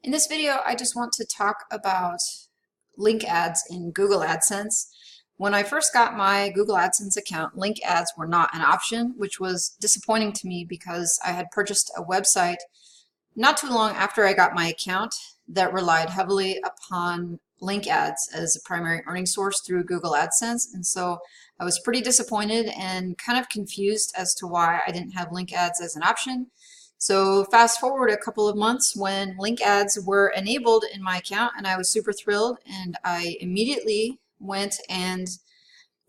In this video, I just want to talk about link ads in Google AdSense. When I first got my Google AdSense account, link ads were not an option, which was disappointing to me because I had purchased a website not too long after I got my account that relied heavily upon link ads as a primary earning source through Google AdSense. And so I was pretty disappointed and kind of confused as to why I didn't have link ads as an option. So fast forward a couple of months when link ads were enabled in my account, and I was super thrilled, and I immediately went and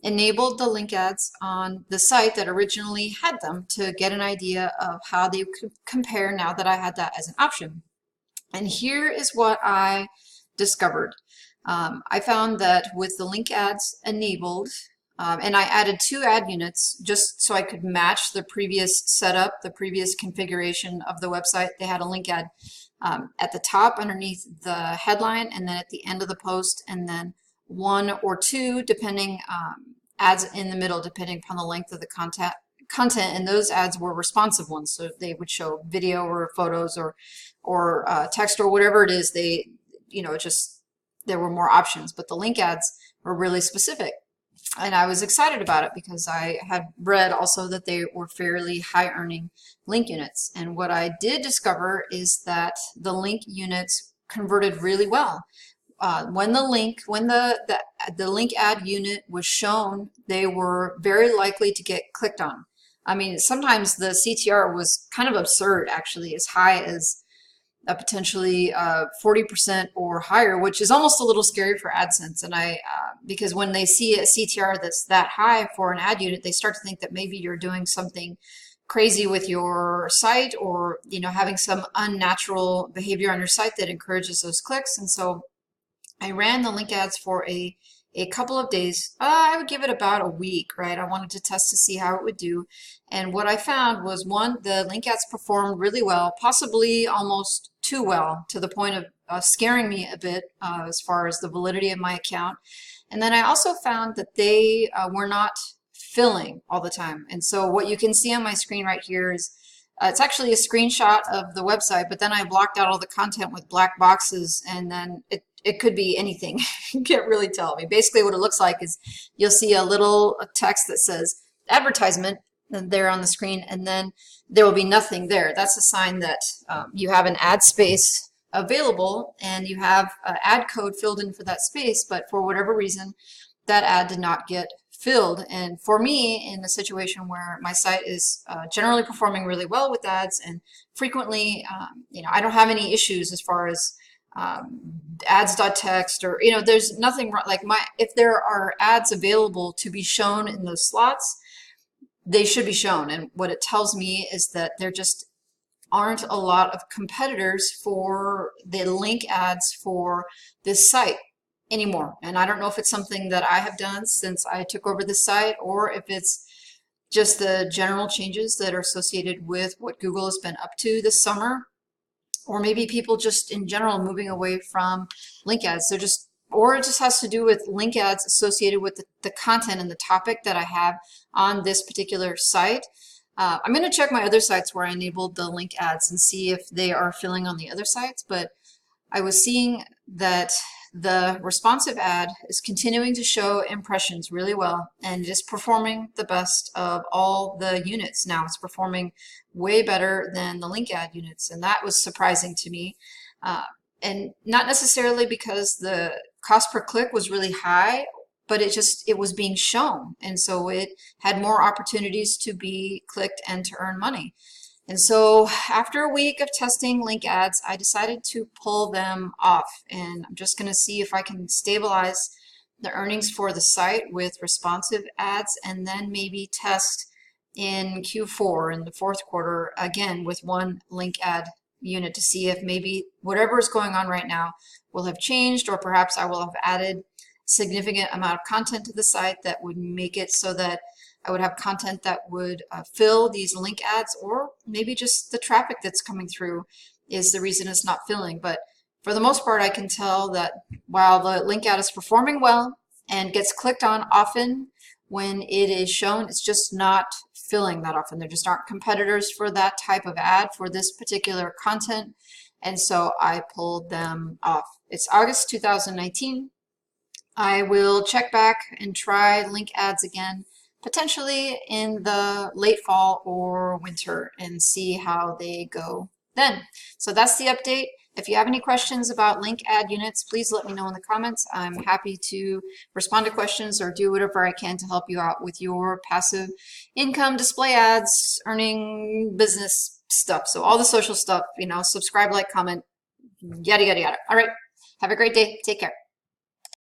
enabled the link ads on the site that originally had them to get an idea of how they could compare now that I had that as an option. And here is what I discovered. I found that with the link ads enabled, and I added 2 ad units just so I could match the previous setup, the previous configuration of the website. They had a link ad at the top underneath the headline, and then at the end of the post, and then 1 or 2 depending ads in the middle depending upon the length of the content, and those ads were responsive ones, so they would show video or photos or text or whatever it is. They, there were more options, but the link ads were really specific. And I was excited about it because I had read also that they were fairly high earning link units. And what I did discover is that the link units converted really well. When the link ad unit was shown, they were very likely to get clicked on. I mean, sometimes the CTR was kind of absurd, actually, as high as potentially 40% or higher, which is almost a little scary for AdSense. And because when they see a CTR that's that high for an ad unit, they start to think that maybe you're doing something crazy with your site, or having some unnatural behavior on your site that encourages those clicks. And so I ran the link ads for a couple of days. I would give it about a week, right? I wanted to test to see how it would do. And what I found was, one, the link ads performed really well, possibly almost too well, to the point of scaring me a bit as far as the validity of my account. And then I also found that they were not filling all the time. And so what you can see on my screen right here is it's actually a screenshot of the website, but then I blocked out all the content with black boxes, and then it could be anything. You can't really tell. I mean, basically what it looks like is you'll see a little text that says advertisement there on the screen, and then there will be nothing there. That's a sign that you have an ad space available and you have an ad code filled in for that space, but for whatever reason, that ad did not get filled. And for me, in a situation where my site is generally performing really well with ads, and frequently, I don't have any issues as far as ads.txt, or there's nothing wrong. Like, if there are ads available to be shown in those slots, they should be shown. And what it tells me is that there just aren't a lot of competitors for the link ads for this site anymore. And I don't know if it's something that I have done since I took over the site, or if it's just the general changes that are associated with what Google has been up to this summer, or maybe people just in general moving away from link ads. Or it just has to do with link ads associated with the content and the topic that I have on this particular site. I'm going to check my other sites where I enabled the link ads and see if they are filling on the other sites, but I was seeing that the responsive ad is continuing to show impressions really well, and it is performing the best of all the units. Now it's performing way better than the link ad units, and that was surprising to me. And not necessarily because the cost per click was really high, but it was being shown, and so it had more opportunities to be clicked and to earn money. And so after a week of testing link ads, I decided to pull them off, and I'm just going to see if I can stabilize the earnings for the site with responsive ads, and then maybe test in Q4, in the fourth quarter, again with one link ad unit, to see if maybe whatever is going on right now will have changed, or perhaps I will have added significant amount of content to the site that would make it so that I would have content that would fill these link ads, or maybe just the traffic that's coming through is the reason it's not filling. But for the most part, I can tell that while the link ad is performing well and gets clicked on often when it is shown, it's just not filling that often. There just aren't competitors for that type of ad for this particular content. And so I pulled them off. It's August 2019. I will check back and try link ads again, potentially in the late fall or winter, and see how they go then. So that's the update. If you have any questions about link ad units, please let me know in the comments. I'm happy to respond to questions or do whatever I can to help you out with your passive income, display ads, earning, business stuff. So all the social stuff, subscribe, like, comment, yada, yada, yada. All right. Have a great day. Take care.